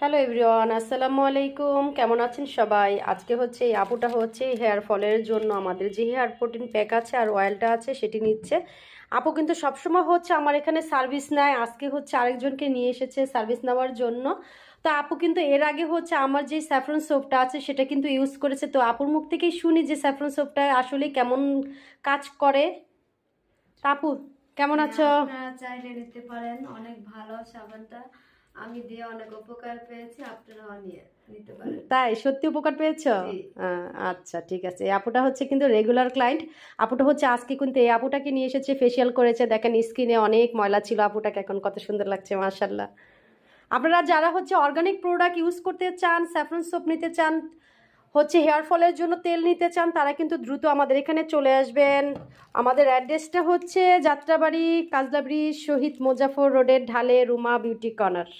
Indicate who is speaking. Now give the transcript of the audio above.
Speaker 1: Hello everyone, আসসালামু আলাইকুম। কেমন আছেন সবাই? আজকে হচ্ছে এই আপুটা হচ্ছে হেয়ার ফলের জন্য আমাদের যে হেয়ার প্রোটিন প্যাক আছে আর অয়েলটা আছে সেটি নিচ্ছে। আপু কিন্তু সবসময় হচ্ছে আমার এখানে সার্ভিস নেয়, আজকে হচ্ছে আরেকজনকে নিয়ে এসেছে সার্ভিস নেওয়ার জন্য। তো আপু কিন্তু এর আগে হচ্ছে আমার যে স্যাফরন সোপটা আছে সেটা কিন্তু ইউজ করেছে। তো আপুর মুখ থেকেই শুনি যে স্যাফরন সোপটা আসলে কেমন কাজ করে। তা আপু কেমন আছো?
Speaker 2: আপনারা চাইলে নিতে পারেন, অনেক ভালো সাবানটা। আমি দিয়ে অনেক উপকার পেয়েছি, আপনারাও নিয়ে নিতে পারেন।
Speaker 1: তাই সত্যি উপকার পেয়েছো?
Speaker 2: জি।
Speaker 1: আচ্ছা ঠিক আছে। এই আপুটা হচ্ছে কিন্তু রেগুলার ক্লায়েন্ট। আপুটা হচ্ছে আজকে কিন্তু এই আপুটাকে নিয়ে এসেছে, ফেসিয়াল করেছে। দেখেন স্কিনে অনেক ময়লা ছিল, আপুটাকে এখন কত সুন্দর লাগছে মাশাল্লাহ। আপনারা যারা হচ্ছে অর্গানিক প্রোডাক্ট ইউজ করতে চান, স্যাফরন সোপ নিতে চান, হচ্ছে হেয়ার ফলের জন্য তেল নিতে চান, তারা কিন্তু দ্রুত আমাদের এখানে চলে আসবেন। আমাদের অ্যাড্রেসটা হচ্ছে যাত্রাবাড়ি, কাজলা ব্রিজ, শহীদ মোজাফর রোডের ঢালে রুমা বিউটি কর্নার।